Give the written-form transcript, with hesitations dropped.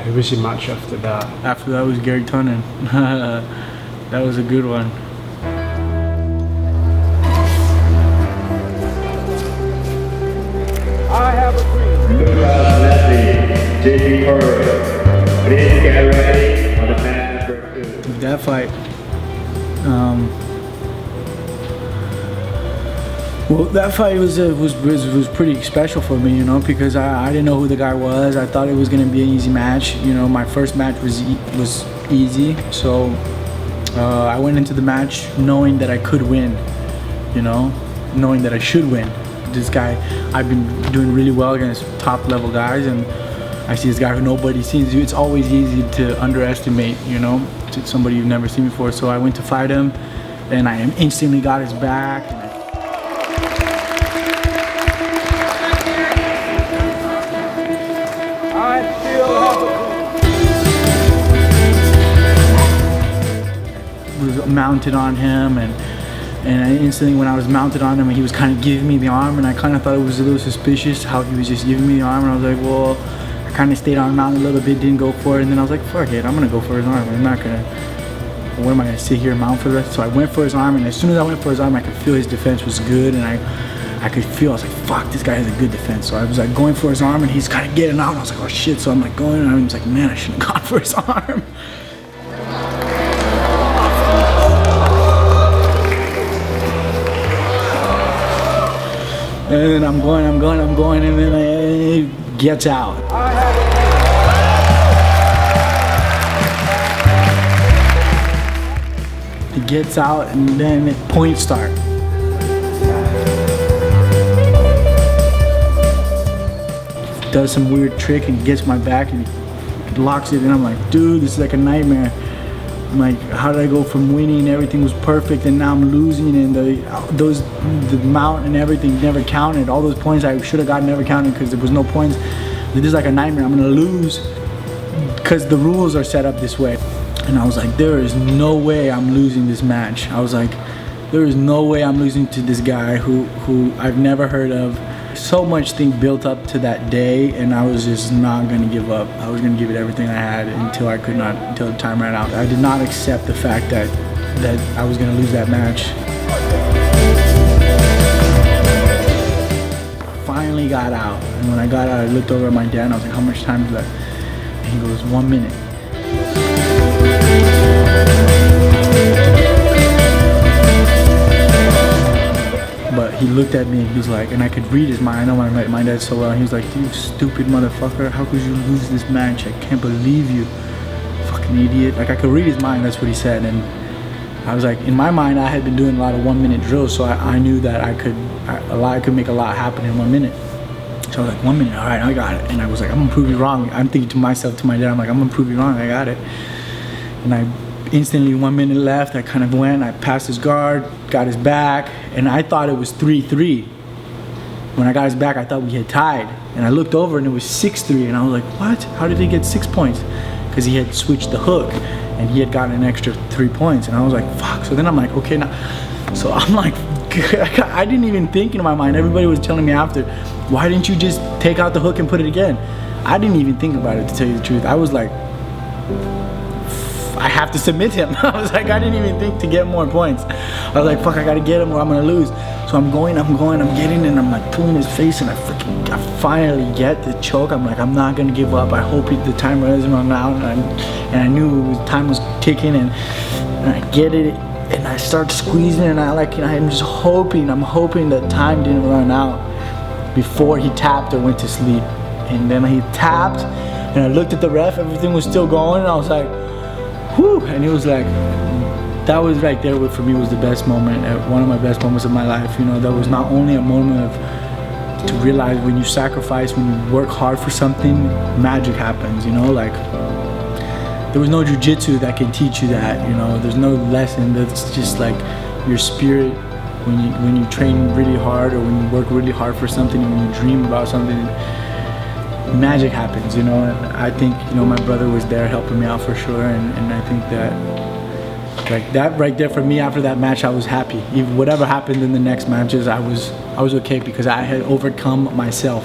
Who was your match after that? After that was Garry Tonon. That was a good one. I have a dream. JT Torres. Please get ready for the match number 2. That fight, well, that fight was pretty special for me, you know, because I didn't know who the guy was. I thought it was gonna be an easy match. You know, my first match was easy, so I went into the match knowing that I could win. You know, knowing that I should win. This guy, I've been doing really well against top level guys, and I see this guy who nobody sees. It's always easy to underestimate, you know, to somebody you've never seen before. So I went to fight him, and I instantly got his back. Was mounted on him, and instantly when I was mounted on him, he was kind of giving me the arm, and I kind of thought it was a little suspicious how he was just giving me the arm, and I was like, well, I kind of stayed on mount a little bit, didn't go for it, and then I was like, fuck it, I'm gonna go for his arm. I'm not gonna, what am I gonna sit here and mount for the rest? So I went for his arm, and as soon as I went for his arm, I could feel his defense was good, and I could feel, I was like, fuck, this guy has a good defense. So I was like going for his arm, and he's kind of getting out, and I was like, oh shit. So I'm like going, and I was like, man, I shouldn't have gone for his arm. And then I'm going, and then it gets out. It gets out, and then points start. Does some weird trick and gets my back and locks it, and I'm like, dude, this is like a nightmare. I'm like, how did I go from winning, everything was perfect, and now I'm losing, and the mount and everything never counted. All those points I should have gotten never counted because there was no points. This is like a nightmare. I'm gonna lose because the rules are set up this way. And I was like, there is no way I'm losing this match. I was like, there is no way I'm losing to this guy who I've never heard of. So much thing built up to that day, and I was just not gonna give up. I was gonna give it everything I had until I could not, until the time ran out. I did not accept the fact that I was gonna lose that match. Finally got out, and when I got out, I looked over at my dad and I was like, how much time is left? And he goes, 1 minute. But he looked at me and he was like, and I could read his mind. I know my dad so well. He was like, you stupid motherfucker, how could you lose this match? I can't believe you, fucking idiot. Like, I could read his mind, that's what he said. And I was like, in my mind, I had been doing a lot of 1 minute drills, so I knew that I could make a lot happen in 1 minute. So I was like, 1 minute, all right, I got it. And I was like, I'm gonna prove you wrong. I'm thinking to myself, to my dad, I'm like, I'm gonna prove you wrong, I got it. And I instantly, 1 minute left, I kind of went, I passed his guard, got his back, and I thought it was 3-3. When I got his back, I thought we had tied. And I looked over and it was 6-3, and I was like, what? How did he get 6 points? Because he had switched the hook, and he had gotten an extra 3 points, and I was like, fuck. So then I'm like, okay, now, so I'm like, I didn't even think in my mind. Everybody was telling me after, why didn't you just take out the hook and put it again? I didn't even think about it, to tell you the truth. I was like, I have to submit him. I was like, I didn't even think to get more points. I was like, fuck, I gotta get him or I'm gonna lose. So I'm getting, and I'm like pulling his face, and I finally get the choke. I'm like, I'm not gonna give up. I hope the timer doesn't run out, and I knew time was ticking, and I get it, and I start squeezing, and I'm just hoping, that time didn't run out before he tapped or went to sleep. And then he tapped, and I looked at the ref, everything was still going, and I was like, whew, and it was like, that was right there for me was the best moment, one of my best moments of my life. You know, that was not only a moment to realize when you sacrifice, when you work hard for something, magic happens, you know, like, there was no jiu-jitsu that can teach you that, you know, there's no lesson that's just like your spirit, when you train really hard, or when you work really hard for something, and when you dream about something, magic happens, you know. And I think, you know, my brother was there helping me out for sure, and I think that, like, that right there for me, after that match, I was happy. Even whatever happened in the next matches, I was okay, because I had overcome myself.